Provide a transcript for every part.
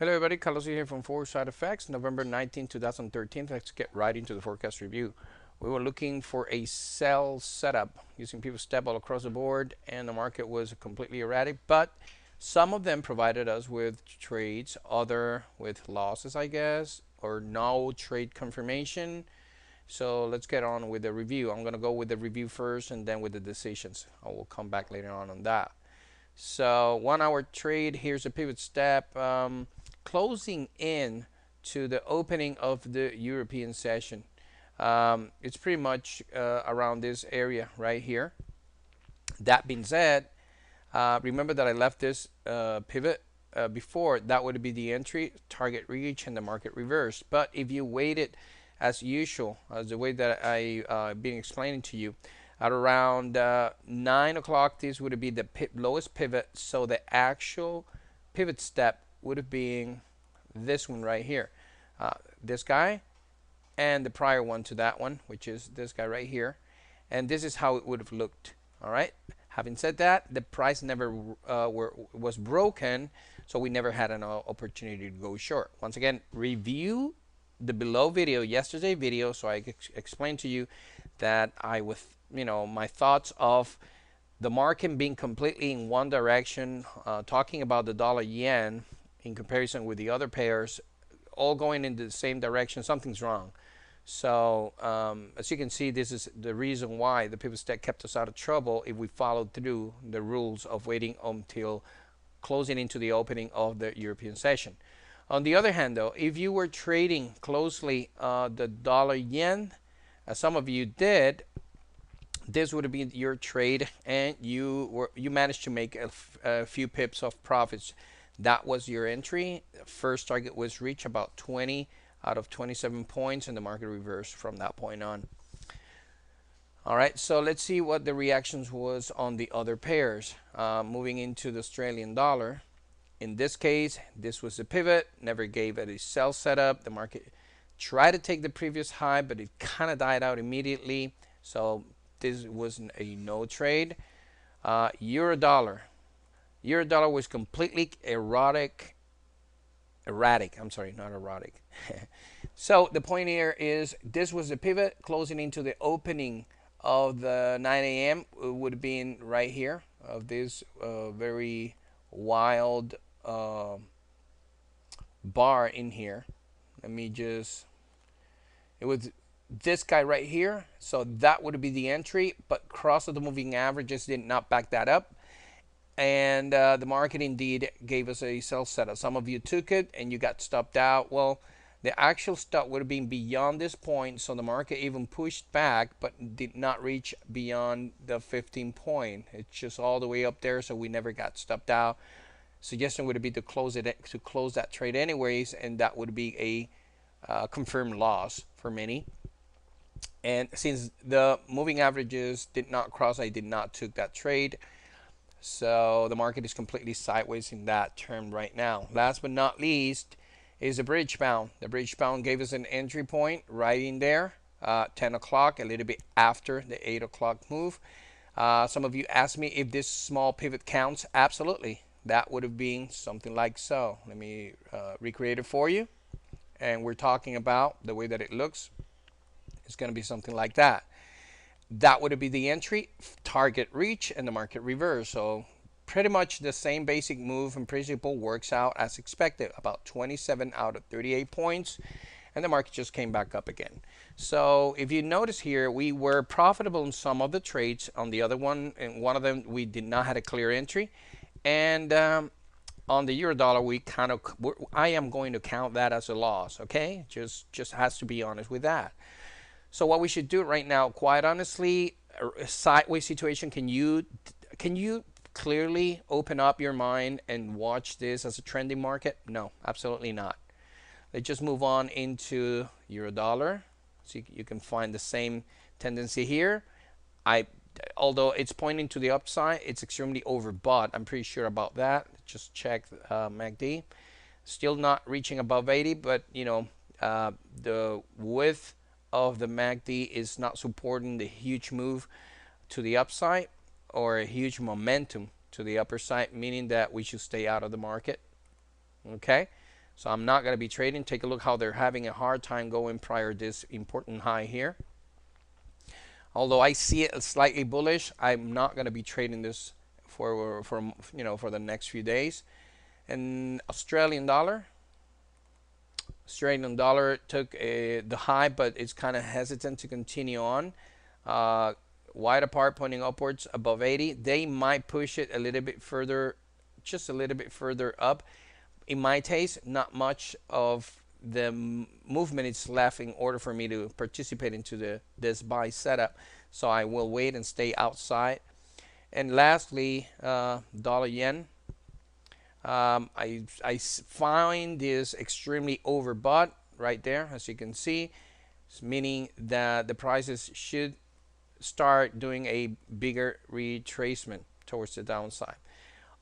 Hello everybody, Carlos here from Foresight FX, November 19, 2013. Let's get right into the forecast review. We were looking for a sell setup using pivot step all across the board, and the market was completely erratic, but some of them provided us with trades, other with losses, I guess, or no trade confirmation. So let's get on with the review. I'm going to go with the review first and then with the decisions. I will come back later on that. So 1 hour trade, here's a pivot step, closing in to the opening of the European session. It's pretty much around this area right here. That being said, remember that I left this pivot before. That would be the entry, target reach, and the market reverse. But if you waited as usual, as the way that I've been explaining to you, at around 9 o'clock, this would be the lowest pivot. So the actual pivot step would have been this one right here. This guy and the prior one to that one, which is this guy right here. And this is how it would have looked. All right. Having said that, the price never was broken, so we never had an opportunity to go short. Once again, review the below video, yesterday video, so I explained to you that I was, my thoughts of the market being completely in one direction, talking about the dollar yen in comparison with the other pairs, all going in the same direction. Something's wrong. So as you can see, this is the reason why the pivot step kept us out of trouble if we followed through the rules of waiting until closing into the opening of the European session. On the other hand, though, if you were trading closely the dollar yen, as some of you did, this would be your trade, and you managed to make a few pips of profits. That was your entry. First target was reached about 20 out of 27 points, and the market reversed from that point on. All right, so let's see what the reactions was on the other pairs. Moving into the Australian dollar. In this case, this was a pivot, never gave it a sell setup. The market tried to take the previous high, but it kind of died out immediately. So this was a no trade. Euro dollar. Euro dollar was completely erratic. I'm sorry, not erotic. So the point here is this was the pivot closing into the opening of the 9 a.m. It would have been right here of this very wild bar in here. Let me just, it was this guy right here. So that would be the entry, but cross of the moving averages did not back that up. And the market indeed gave us a sell setup. Some of you took it and you got stopped out. Well, the actual stop would have been beyond this point, so the market even pushed back but did not reach beyond the 15 point. It's just all the way up there, so we never got stopped out. Suggestion would be to close that trade anyways, and that would be a confirmed loss for many. And since the moving averages did not cross, I did not took that trade. So the market is completely sideways in that term right now. Last but not least is the British pound. The British pound gave us an entry point right in there, 10 o'clock, a little bit after the 8 o'clock move. Some of you asked me if this small pivot counts. Absolutely. That would have been something like so. Let me recreate it for you. And we're talking about the way that it looks. It's going to be something like that. That would be the entry, target reach, and the market reverse. So pretty much the same basic move and principle works out as expected, about 27 out of 38 points, and the market just came back up again. So if you notice here, we were profitable in some of the trades. On the other one, and one of them, we did not have a clear entry. And on the euro dollar, I am going to count that as a loss, okay? Just has to be honest with that. So what we should do right now, quite honestly, a sideways situation, can you clearly open up your mind and watch this as a trending market? No, absolutely not. Let's just move on into euro dollar. So you can find the same tendency here. Although it's pointing to the upside, it's extremely overbought. I'm pretty sure about that. Just check MACD. Still not reaching above 80, but the width of the MACD is not supporting the huge move to the upside or a huge momentum to the upper side, meaning that we should stay out of the market. Okay, So I'm not going to be trading. Take a look how they're having a hard time going prior to this important high here. Although I see it slightly bullish, I'm not going to be trading this for the next few days. And Australian dollar took the high, but it's kind of hesitant to continue on. Wide apart, pointing upwards above 80. They might push it a little bit further, just a little bit further up. In my taste, not much of the movement is left in order for me to participate into this buy setup. So I will wait and stay outside. And lastly, dollar yen. I find this extremely overbought right there, as you can see, meaning that the prices should start doing a bigger retracement towards the downside.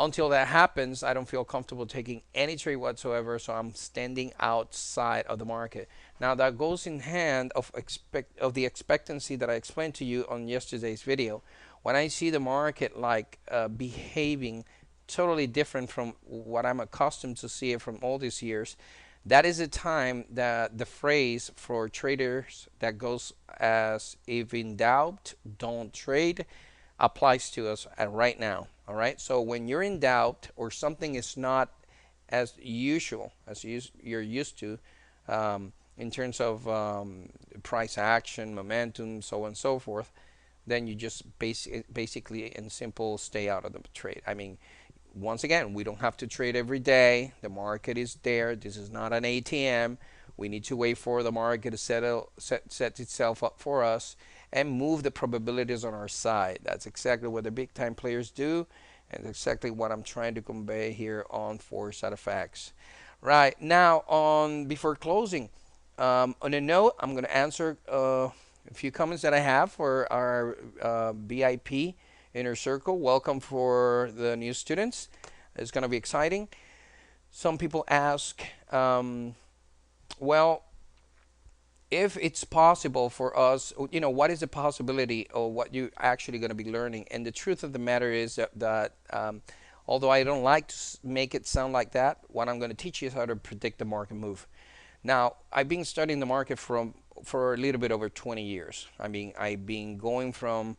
Until that happens, I don't feel comfortable taking any trade whatsoever, so I'm standing outside of the market. Now that goes in hand of the expectancy that I explained to you on yesterday's video. When I see the market like behaving totally different from what I'm accustomed to see it from all these years, that is a time that the phrase for traders that goes as if in doubt, don't trade, applies to us right now. All right. So when you're in doubt or something is not as usual as you're used to in terms of price action, momentum, so on and so forth, then you just basically in simple stay out of the trade. I mean, once again, we don't have to trade every day. The market is there. This is not an ATM. We need to wait for the market to set itself up for us and move the probabilities on our side. That's exactly what the big time players do, and exactly what I'm trying to convey here on Foresight FX. Right now, before closing, on a note, I'm going to answer a few comments that I have for our VIP Inner Circle. Welcome for the new students. It's going to be exciting. Some people ask, well, if it's possible for us, what is the possibility of what you're actually going to be learning? And the truth of the matter is that although I don't like to make it sound like that, what I'm going to teach you is how to predict the market move. Now, I've been studying the market for a little bit over 20 years. I mean, I've been going from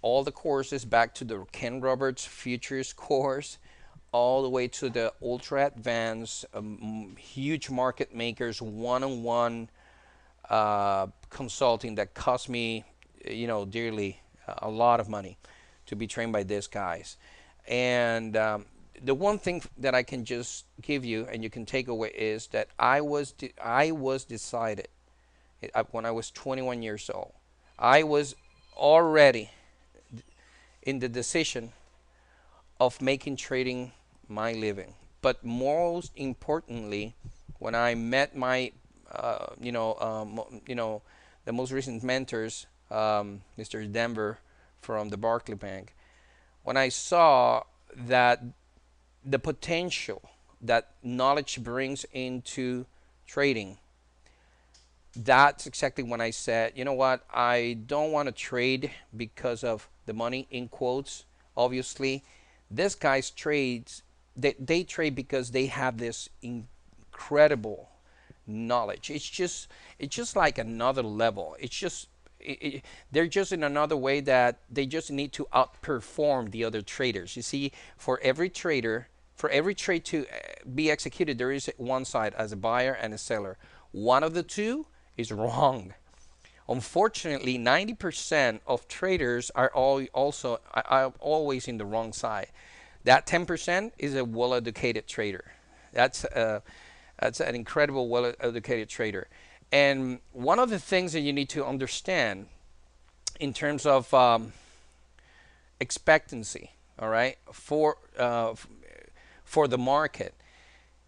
all the courses back to the Ken Roberts Futures course, all the way to the ultra advanced, huge market makers, one-on-one consulting that cost me, dearly, a lot of money to be trained by these guys. And the one thing that I can just give you and you can take away is that I was decided when I was 21 years old. I was already in the decision of making trading my living. But most importantly, when I met my the most recent mentors, Mr. Denver from the Barclays Bank, when I saw that the potential that knowledge brings into trading, that's exactly when I said, you know what, I don't want to trade because of the money, in quotes. Obviously, this guy's trades, they trade because they have this incredible knowledge. It's just like another level. They're just in another way that they just need to outperform the other traders. You see, for every trade to be executed, there is one side as a buyer and a seller. One of the two is wrong. Unfortunately, 90% of traders are always in the wrong side. That 10% is a well-educated trader. That's an incredible well-educated trader. And one of the things that you need to understand in terms of expectancy, all right, for the market,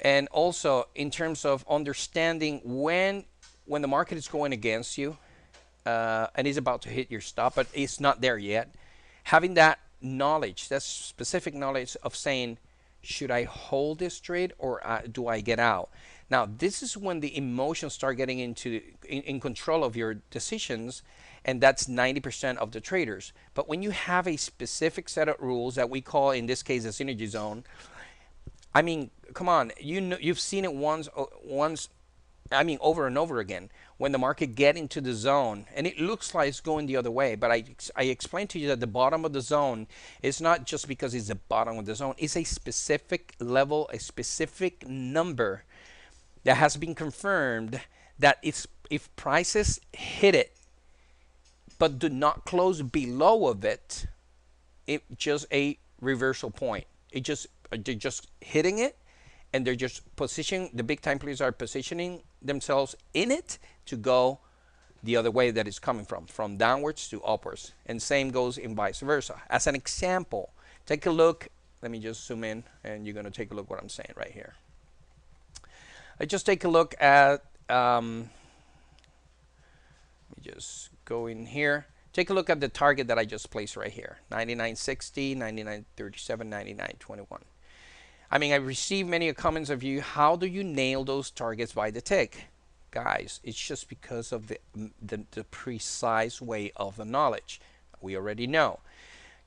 and also in terms of understanding when the market is going against you and is about to hit your stop, but it's not there yet, having that knowledge, that specific knowledge of saying, should I hold this trade or do I get out? Now, this is when the emotions start getting in control of your decisions, and that's 90% of the traders. But when you have a specific set of rules that we call, in this case, a synergy zone, I mean, come on, you know, you've seen it once. I mean, over and over again. When the market get into the zone, and it looks like it's going the other way, but I explained to you that the bottom of the zone is not just because it's the bottom of the zone. It's a specific level, a specific number that has been confirmed that it's, if prices hit it but do not close below of it, it just a reversal point. It just they're just hitting it, and they're just positioning. The big time players are positioning themselves in it to go the other way that it's coming from downwards to upwards, and same goes in vice versa. As an example, take a look. Let me just zoom in, and you're going to take a look what I'm saying right here. I just take a look at. Let me just go in here. Take a look at the target that I just placed right here, 99.60, 99.37, 99.21. I mean, I received many comments of you, how do you nail those targets by the tick? Guys, it's just because of the precise way of the knowledge. We already know.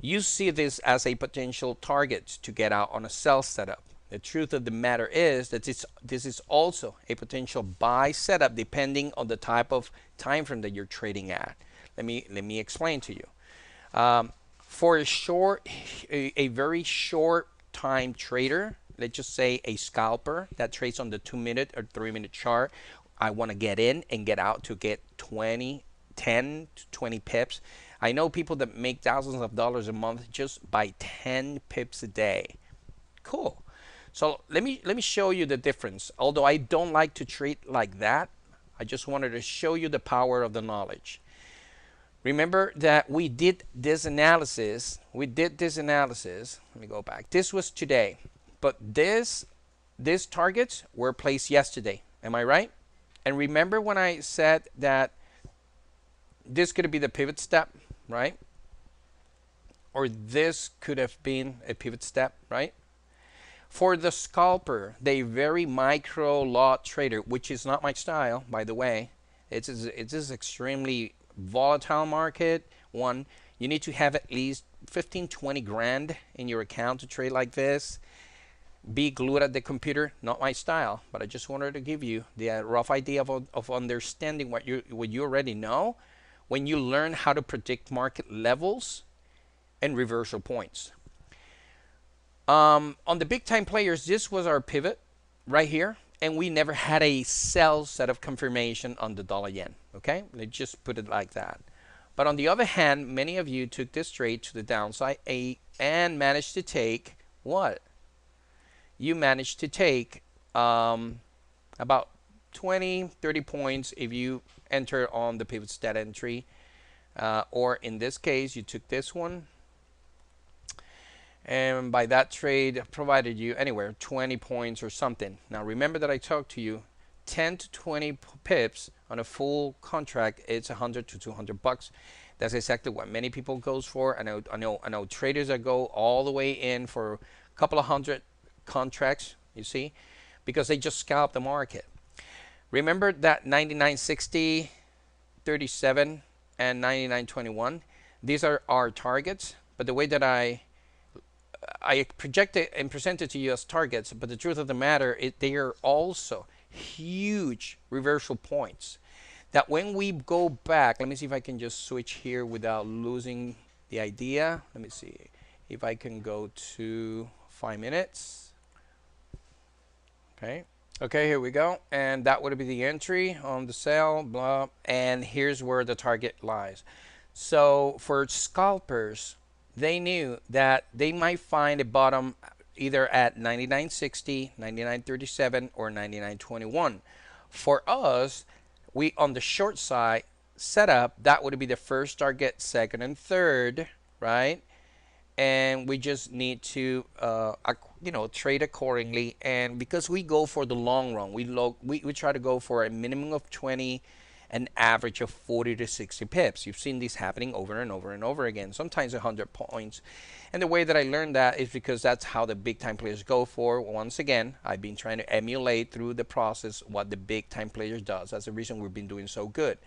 You see this as a potential target to get out on a sell setup. The truth of the matter is that this is also a potential buy setup depending on the type of time frame that you're trading at. Let me explain to you. For a very short time trader, let's just say a scalper that trades on the 2-minute or 3-minute chart, I want to get in and get out to get 10 to 20 pips. I know people that make thousands of dollars a month just by 10 pips a day. Cool. So let me show you the difference. Although I don't like to trade like that, I just wanted to show you the power of the knowledge. Remember that we did this analysis. Let me go back. This was today, but these targets were placed yesterday. Am I right? And remember when I said that this could be the pivot step, right? Or this could have been a pivot step, right? For the scalper, the very micro lot trader, which is not my style, by the way, it is extremely volatile market. One, you need to have at least 15, 20 grand in your account to trade like this. Be glued at the computer, not my style, but I just wanted to give you the rough idea of understanding what you already know when you learn how to predict market levels and reversal points. On the big time players, this was our pivot right here, and we never had a sell set of confirmation on the dollar yen. Okay, let's just put it like that. But on the other hand, many of you took this trade to the downside and managed to take what? You managed to take about 20, 30 points if you enter on the pivot stat entry, or in this case, you took this one. And by that trade provided you anywhere 20 points or something. Now remember that I talked to you 10 to 20 pips on a full contract. It's 100 to 200 bucks. That's exactly what many people goes for. I know traders that go all the way in for a couple of hundred contracts, you see, because they just scalp the market. Remember that 99.60, 37 and 99.21, these are our targets, but the way that I projected and presented to you as targets, but the truth of the matter is they are also huge reversal points that when we go back, let me see if I can just switch here without losing the idea. Let me see if I can go to 5 minutes. Okay, here we go, and that would be the entry on the sell, blah, and here's where the target lies. So for scalpers, they knew that they might find a bottom either at 99.60, 99.37, or 99.21. For us, we on the short side setup, that would be the first target, second, and third, right? And we just need to trade accordingly. And because we go for the long run, we try to go for a minimum of 20, an average of 40 to 60 pips. You've seen this happening over and over and over again, sometimes 100 points. And the way that I learned that is because that's how the big time players go for. Once again, I've been trying to emulate through the process what the big time players does. That's the reason we've been doing so good.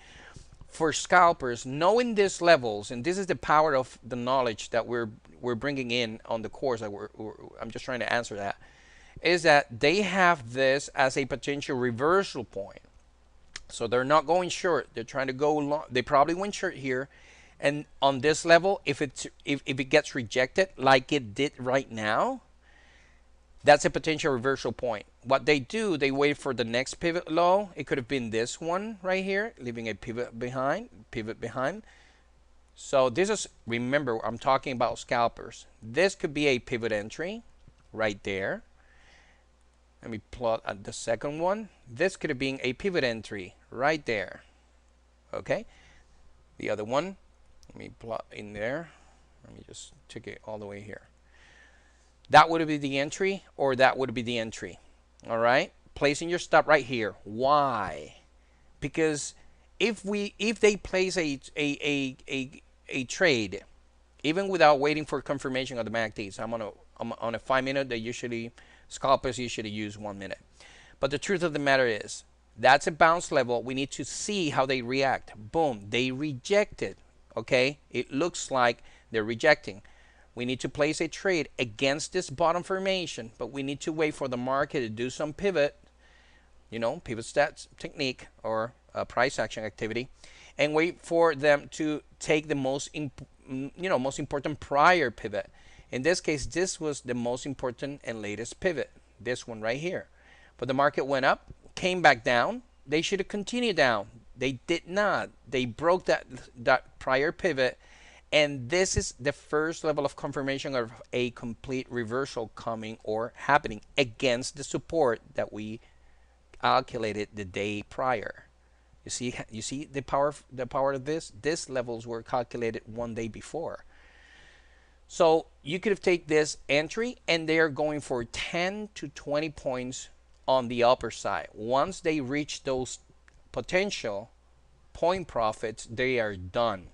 For scalpers, knowing these levels, and this is the power of the knowledge that we're bringing in on the course. I'm just trying to answer that. is that they have this as a potential reversal point. So they're not going short. They're trying to go long. They probably went short here. And on this level, if it gets rejected like it did right now, that's a potential reversal point. What they do, they wait for the next pivot low. It could have been this one right here, leaving a pivot behind. So this is, remember, I'm talking about scalpers. This could be a pivot entry right there. Let me plot at the second one. This could have been a pivot entry right there. Okay. The other one, let me plot in there. Let me just take it all the way here. That would be the entry, or that would be the entry. All right. Placing your stop right here. Why? Because if they place a trade, even without waiting for confirmation of the MACDs, I'm on a 5-minute. Scalpers usually use 1 minute. But the truth of the matter is, that's a bounce level. We need to see how they react. Boom, they rejected. Okay, it looks like they're rejecting. We need to place a trade against this bottom formation, but we need to wait for the market to do some pivot, pivot stats technique or price action activity, and wait for them to take the most important prior pivot. In this case, this was the most important and latest pivot, this one right here. But the market went up, came back down. They should have continued down. They did not. They broke that prior pivot, and this is the first level of confirmation of a complete reversal coming or happening against the support that we calculated the day prior. You see the power of this? These levels were calculated one day before. So you could have taken this entry, and they are going for 10 to 20 points on the upper side. Once they reach those potential point profits, they are done.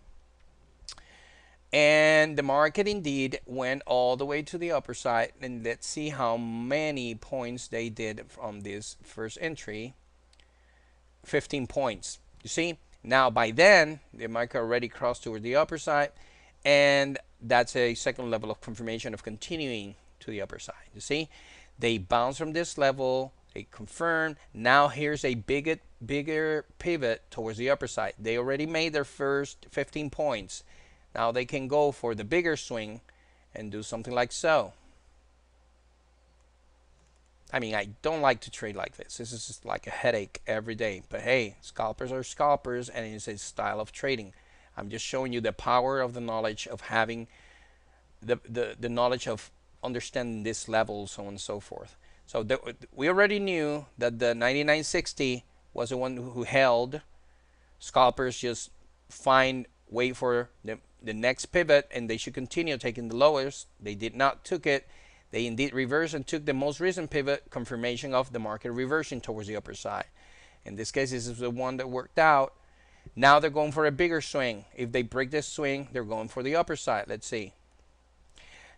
And the market indeed went all the way to the upper side. And let's see how many points they did from this first entry. 15 points. You see, now by then, the market already crossed toward the upper side. And that's a second level of confirmation of continuing to the upper side. You see, they bounce from this level, they confirm. Now here's a bigger pivot towards the upper side. They already made their first 15 points. Now they can go for the bigger swing and do something like so. I mean, I don't like to trade like this. This is just like a headache every day. But hey, scalpers are scalpers, and it's a style of trading. I'm just showing you the power of the knowledge of having the knowledge of understanding this level, so on and so forth. So we already knew that the 9960 was the one who held. Scalpers just wait for the next pivot, and they should continue taking the lowest. They did not took it. They indeed reversed and took the most recent pivot, confirmation of the market reversing towards the upper side. In this case, this is the one that worked out. Now they're going for a bigger swing. If they break this swing, they're going for the upper side. Let's see.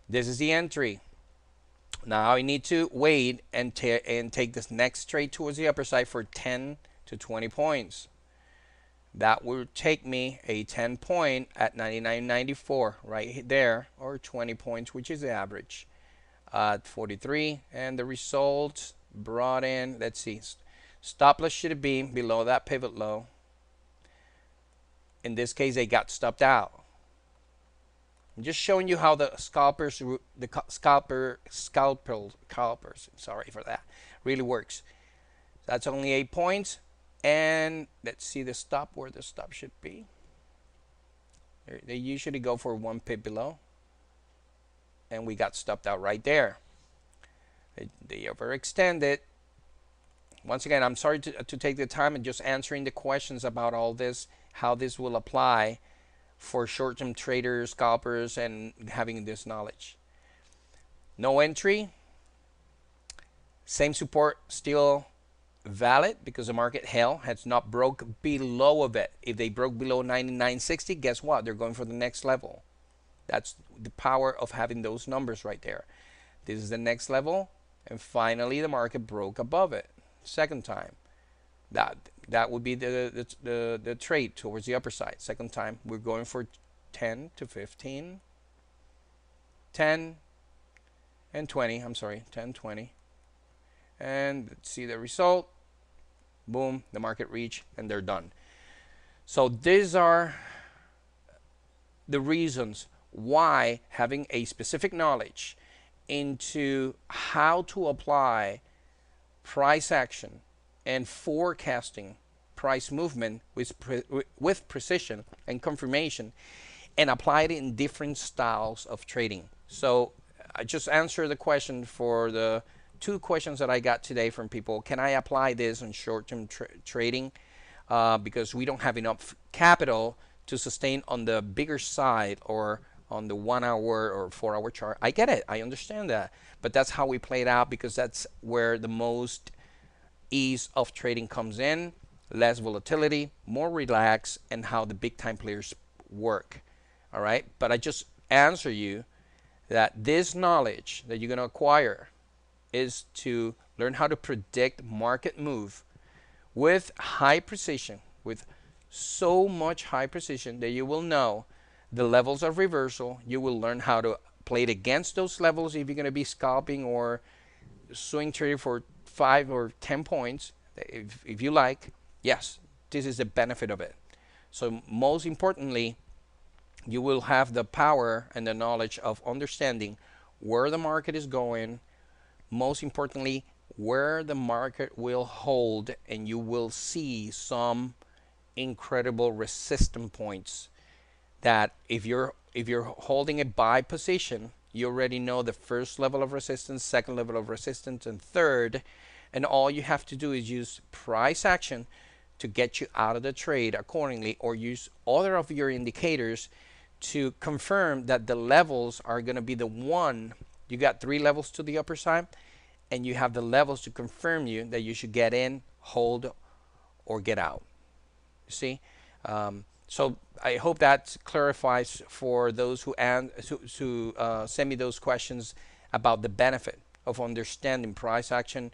This is the entry. Now I need to wait and take this next trade towards the upper side for 10 to 20 points. That will take me a 10 point at 99.94 right there, or 20 points, which is the average at 43. And the results brought in, let's see, stop loss should be below that pivot low. In this case, they got stopped out. I'm just showing you how the scalpers, sorry for that, really works. That's only 8 points. And let's see the stop, where the stop should be. They usually go for 1 pip below. And we got stopped out right there. They overextended. Once again, I'm sorry to take the time and just answering the questions about all this, how this will apply for short-term traders, scalpers, and having this knowledge. No entry. Same support still valid because the market has not broke below of it. If they broke below 99.60, guess what? They're going for the next level. That's the power of having those numbers right there. This is the next level, and finally the market broke above it. Second time. That would be the trade towards the upper side. Second time, we're going for 10 to 15. 10 and 20. I'm sorry, 10, 20. and let's see the result. Boom, the market reach, and they're done. So these are the reasons why having a specific knowledge into how to apply price action and forecasting price movement with precision and confirmation, and apply it in different styles of trading. So I just answered the question for the 2 questions that I got today from people. Can I apply this on short-term trading? Because we don't have enough capital to sustain on the bigger side or on the 1 hour or 4 hour chart. I get it. I understand that. But that's how we play it out, because that's where the most ease of trading comes in, less volatility, more relaxed, and how the big time players work. All right. But I just answer you that this knowledge that you're going to acquire is to learn how to predict market move with high precision, with so much high precision that you will know the levels of reversal. You will learn how to play it against those levels if you're going to be scalping or swing trading for 5 or 10 points, if you like. Yes, this is the benefit of it. So most importantly, you will have the power and the knowledge of understanding where the market is going, most importantly, where the market will hold, and you will see some incredible resistance points that if you're holding a buy position, you already know the first level of resistance, second level of resistance, and third, and all you have to do is use price action to get you out of the trade accordingly, or use other of your indicators to confirm that the levels are going to be the one. You got 3 levels to the upper side, and you have the levels to confirm you that you should get in, hold, or get out. You see? So I hope that clarifies for those who send me those questions about the benefit of understanding price action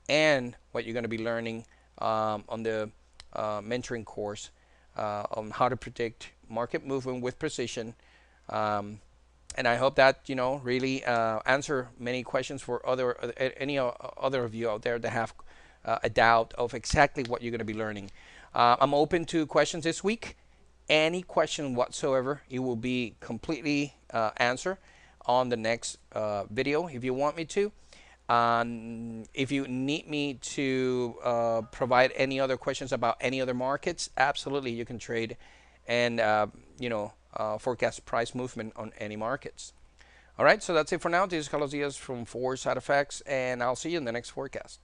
and what you're going to be learning on the mentoring course on how to predict market movement with precision. And I hope that really answer many questions for any other of you out there that have a doubt of exactly what you're going to be learning. I'm open to questions this week. Any question whatsoever, it will be completely answered on the next video if you want me to. If you need me to provide any other questions about any other markets, absolutely, you can trade and forecast price movement on any markets. All right, so that's it for now. This is Carlos Diaz from 4SideFX, and I'll see you in the next forecast.